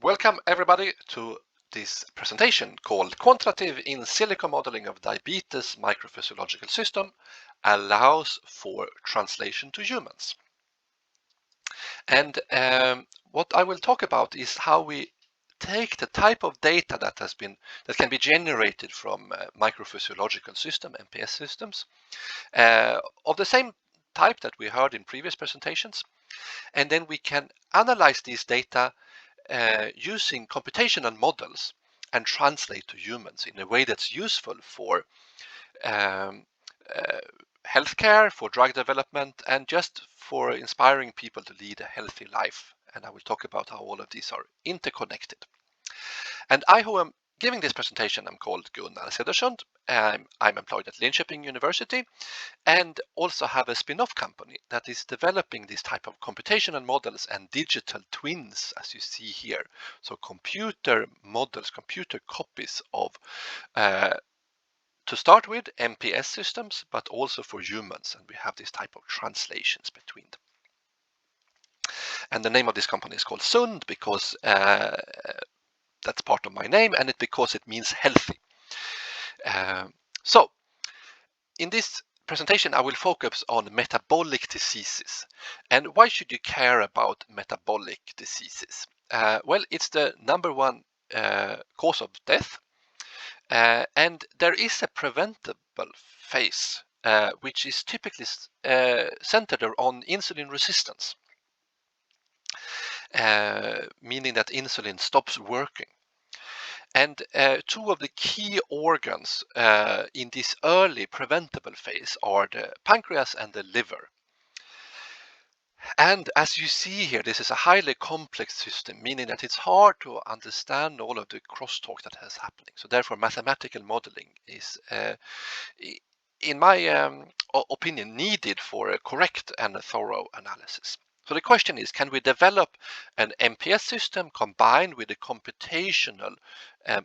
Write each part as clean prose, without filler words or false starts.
Welcome everybody to this presentation called Quantitative in Silico Modeling of Diabetes Microphysiological System allows for translation to humans. And what I will talk about is how we take the type of data that can be generated from microphysiological system, MPS systems, of the same type that we heard in previous presentations, and then we can analyze these data using computational models and translate to humans in a way that's useful for um, uh, healthcare, for drug development, and just for inspiring people to lead a healthy life. And I will talk about how all of these are interconnected. And I, who am giving this presentation, I'm called Gunnar Cedersund. I'm employed at Linköping University and also have a spin-off company that is developing this type of computational models and digital twins, as you see here. So computer models, computer copies of, to start with, MPS systems, but also for humans. And we have this type of translations between them. And the name of this company is called Sund because that's part of my name, and because it means healthy. So in this presentation, I will focus on metabolic diseases. And why should you care about metabolic diseases? Well, it's the #1 cause of death. And there is a preventable phase, which is typically centered on insulin resistance, meaning that insulin stops working. And two of the key organs in this early preventable phase are the pancreas and the liver. And as you see here, this is a highly complex system, meaning that it's hard to understand all of the crosstalk that is happening. So therefore, mathematical modeling is, in my opinion, needed for a correct and a thorough analysis. So the question is, can we develop an MPS system combined with a computational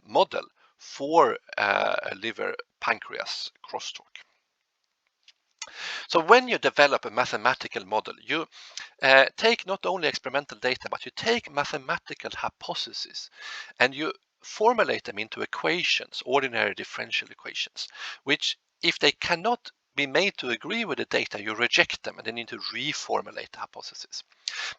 model for a liver pancreas crosstalk? So when you develop a mathematical model, you take not only experimental data, but you take mathematical hypotheses and you formulate them into equations, ordinary differential equations, which, if they cannot be made to agree with the data, you reject them and then need to reformulate the hypothesis.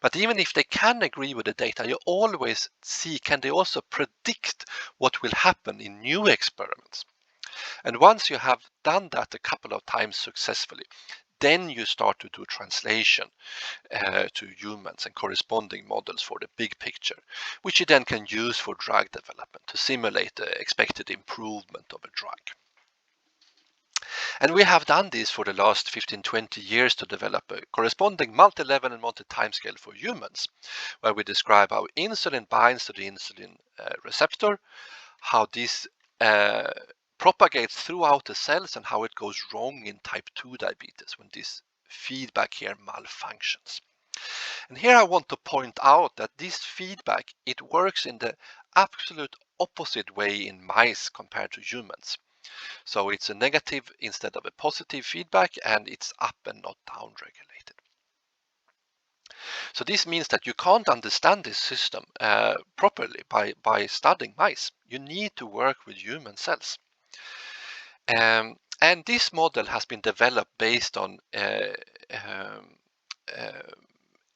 But even if they can agree with the data, you always see, can they also predict what will happen in new experiments? And once you have done that a couple of times successfully, then you start to do translation to humans and corresponding models for the big picture, which you then can use for drug development to simulate the expected improvement of a drug. And we have done this for the last 15-20 years to develop a corresponding multi-level and multi-timescale for humans, where we describe how insulin binds to the insulin receptor, how this propagates throughout the cells, and how it goes wrong in type 2 diabetes when this feedback here malfunctions. And here I want to point out that this feedback, it works in the absolute opposite way in mice compared to humans. So it's a negative instead of a positive feedback, and it's up and not down regulated. So this means that you can't understand this system properly by studying mice. You need to work with human cells. And this model has been developed based on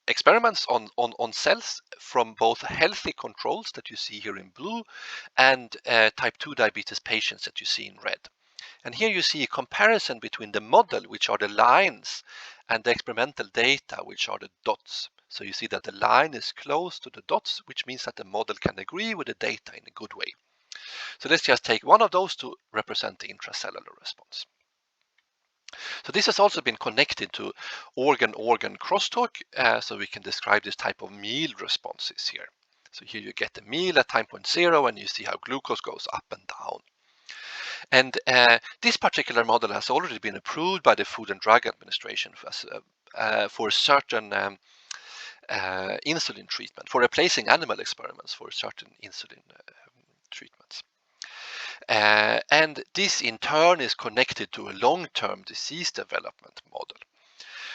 experiments on cells from both healthy controls that you see here in blue and type 2 diabetes patients that you see in red. And here you see a comparison between the model, which are the lines, and the experimental data, which are the dots. So you see that the line is close to the dots, which means that the model can agree with the data in a good way. So let's just take one of those to represent the intracellular response. So this has also been connected to organ-organ crosstalk, so we can describe this type of meal responses here. So here you get the meal at time point 0, and you see how glucose goes up and down. And this particular model has already been approved by the Food and Drug Administration for certain insulin treatment, for replacing animal experiments for certain insulin treatments. And this in turn is connected to a long-term disease development model.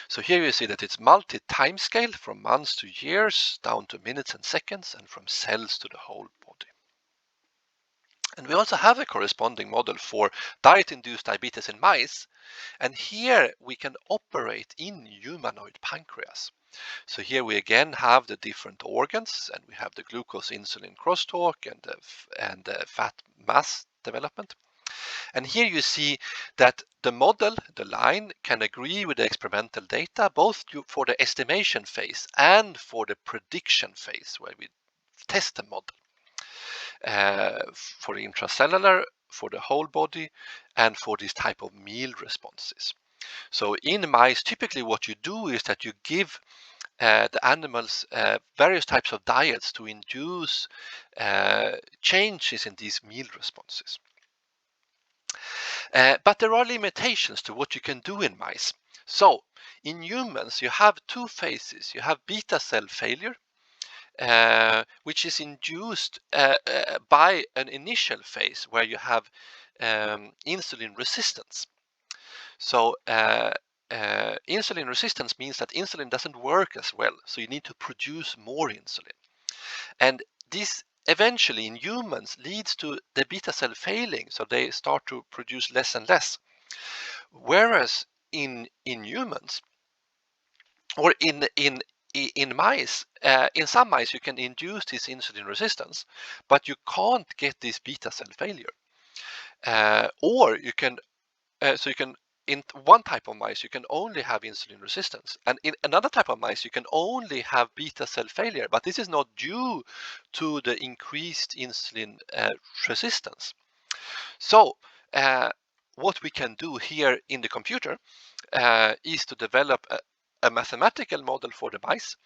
So here you see that it's multi-time scale from months to years down to minutes and seconds, and from cells to the whole body. And we also have a corresponding model for diet-induced diabetes in mice, and here we can operate in humanoid pancreas. So here we again have the different organs, and we have the glucose insulin crosstalk and the fat mass development. And here you see that the model, the line, can agree with the experimental data both for the estimation phase and for the prediction phase, where we test the model for the intracellular, for the whole body, and for this type of meal responses. So in mice, typically what you do is that you give the animals various types of diets to induce changes in these meal responses. But there are limitations to what you can do in mice. So in humans, you have two phases. You have beta cell failure, which is induced by an initial phase where you have insulin resistance. So insulin resistance means that insulin doesn't work as well, so you need to produce more insulin. And this eventually in humans leads to the beta cell failing, so they start to produce less and less. Whereas in humans, or in mice, in some mice you can induce this insulin resistance, but you can't get this beta cell failure. Or you can so you can, in one type of mice you can only have insulin resistance, and in another type of mice you can only have beta cell failure, but this is not due to the increased insulin resistance. So what we can do here in the computer is to develop a mathematical model for the mice,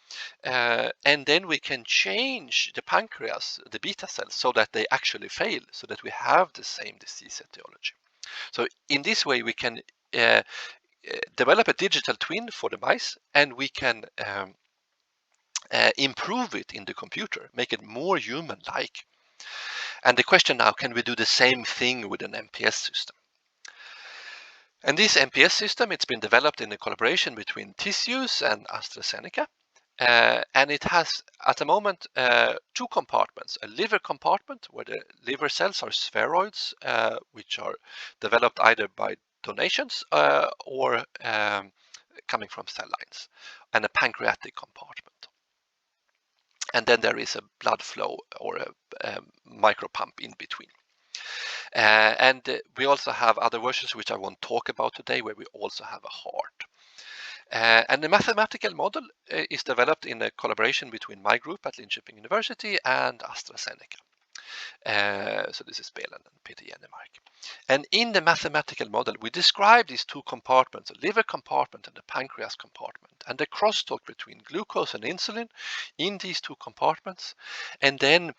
and then we can change the pancreas, the beta cells, so that they actually fail, so that we have the same disease etiology. So in this way we can develop a digital twin for the mice, and we can improve it in the computer, make it more human-like. And the question now, can we do the same thing with an MPS system? And this MPS system, it's been developed in a collaboration between TissUse and AstraZeneca. And it has, at the moment, two compartments: a liver compartment where the liver cells are spheroids, which are developed either by donations or coming from cell lines, and a pancreatic compartment. And then there is a blood flow or a micropump in between. And we also have other versions which I won't talk about today, where we also have a heart. And the mathematical model is developed in a collaboration between my group at Linköping University and AstraZeneca. So this is Belen and Peter Jennemark. And in the mathematical model, we describe these two compartments, the liver compartment and the pancreas compartment, and the crosstalk between glucose and insulin in these two compartments. And then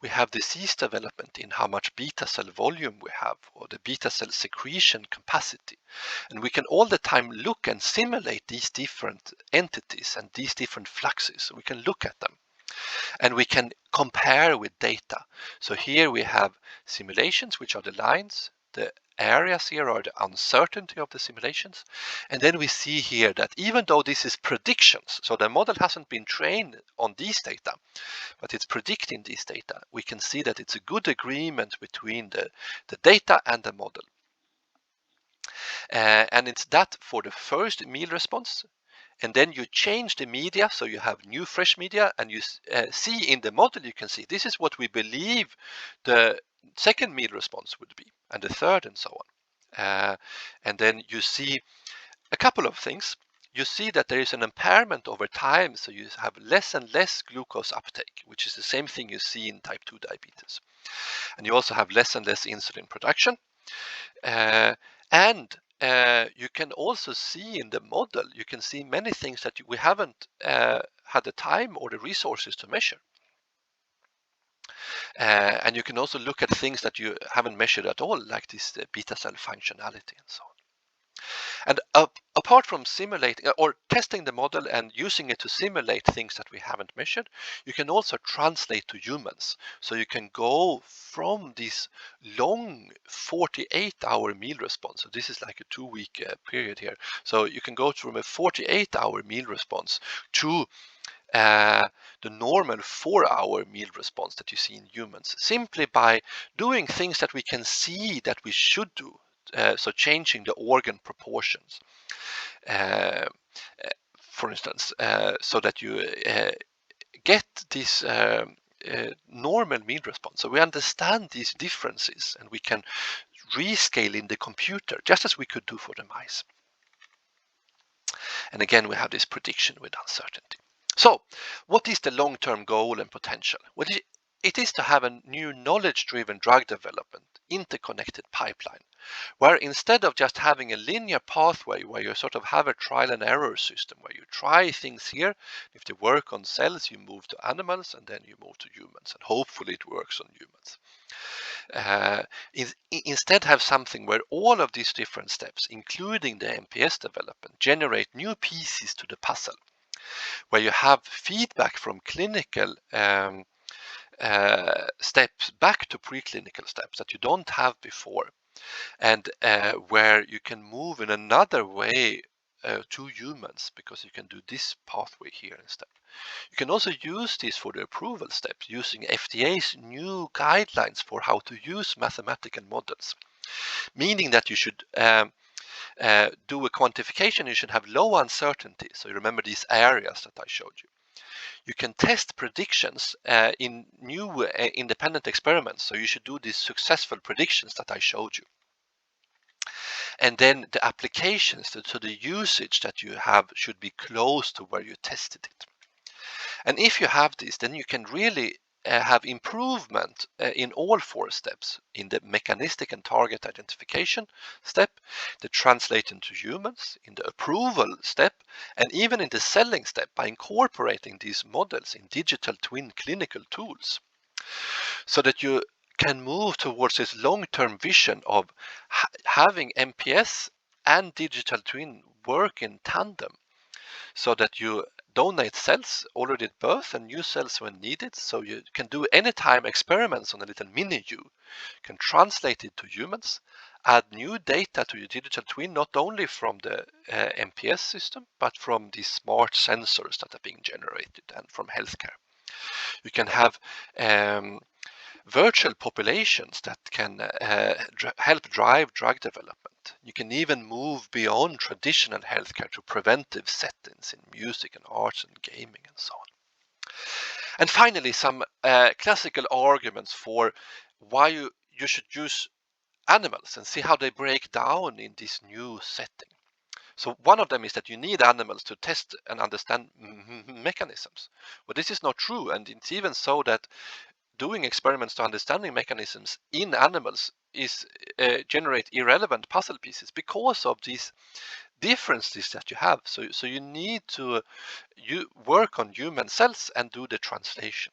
we have disease development in how much beta cell volume we have, or the beta cell secretion capacity. And we can all the time look and simulate these different entities and these different fluxes. So we can look at them and we can compare with data. So here we have simulations, which are the lines. The areas here are the uncertainty of the simulations. And then we see here that even though this is predictions, so the model hasn't been trained on these data, but it's predicting these data, we can see that it's a good agreement between the data and the model. And it's that for the first meal response. And then you change the media, so you have new fresh media, and you see in the model, you can see this is what we believe the second meal response would be, and the third, and so on. And then you see a couple of things. You see that there is an impairment over time, so you have less and less glucose uptake, which is the same thing you see in type 2 diabetes. And you also have less and less insulin production. And you can also see in the model, you can see many things that we haven't had the time or the resources to measure. And you can also look at things that you haven't measured at all, like this beta cell functionality and so on. And apart from simulating or testing the model and using it to simulate things that we haven't measured, you can also translate to humans. So you can go from this long 48-hour meal response. So this is like a 2-week period here. So you can go from a 48-hour meal response to the normal 4-hour meal response that you see in humans, simply by doing things that we can see that we should do. So changing the organ proportions, uh, for instance, so that you get this normal meal response. So we understand these differences and we can rescale in the computer, just as we could do for the mice. And again, we have this prediction with uncertainty. So what is the long-term goal and potential? Well, it is to have a new knowledge-driven drug development interconnected pipeline, where instead of just having a linear pathway where you sort of have a trial and error system, where you try things here, if they work on cells, you move to animals, and then you move to humans, and hopefully it works on humans. Instead have something where all of these different steps, including the MPS development, generate new pieces to the puzzle, where you have feedback from clinical steps back to preclinical steps that you don't have before, and where you can move in another way to humans, because you can do this pathway here instead. You can also use this for the approval steps using FDA's new guidelines for how to use mathematical models, meaning that you should do a quantification. You should have low uncertainty. So you remember these areas that I showed you. You can test predictions in new independent experiments. So you should do these successful predictions that I showed you. And then the applications to the usage that you have should be close to where you tested it. And if you have this, then you can really have improvement in all 4 steps: in the mechanistic and target identification step, the translate into humans, in the approval step, and even in the selling step, by incorporating these models in digital twin clinical tools, so that you can move towards this long-term vision of having MPS and digital twin work in tandem, so that you donate cells already at birth and new cells when needed. So you can do anytime experiments on a little mini you, can translate it to humans, add new data to your digital twin, not only from the MPS system, but from these smart sensors that are being generated and from healthcare. You can have virtual populations that can help drive drug development. You can even move beyond traditional healthcare to preventive settings in music and arts and gaming and so on. And finally, some classical arguments for why you should use animals and see how they break down in this new setting. So one of them is that you need animals to test and understand mechanisms. Well, this is not true, and it's even so that doing experiments to understanding mechanisms in animals is generate irrelevant puzzle pieces because of these differences that you have. So you need to work on human cells and do the translation.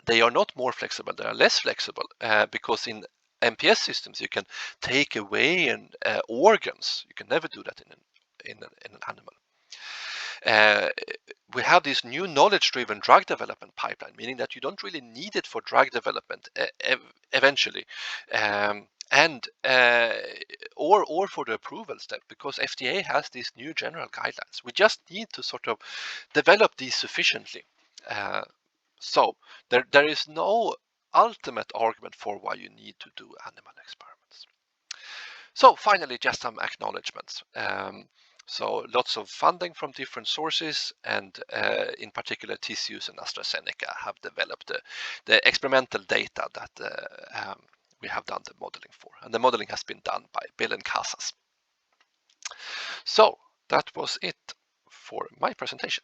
They are not more flexible; they are less flexible because in MPS systems you can take away organs. You can never do that in an animal. We have this new knowledge-driven drug development pipeline, meaning that you don't really need it for drug development eventually, or for the approval step, because FDA has these new general guidelines. We just need to sort of develop these sufficiently. So there is no ultimate argument for why you need to do animal experiments. So finally, just some acknowledgements. So lots of funding from different sources, and in particular TissUse and AstraZeneca have developed the experimental data that we have done the modeling for. And the modeling has been done by Bill and Casas. So that was it for my presentation.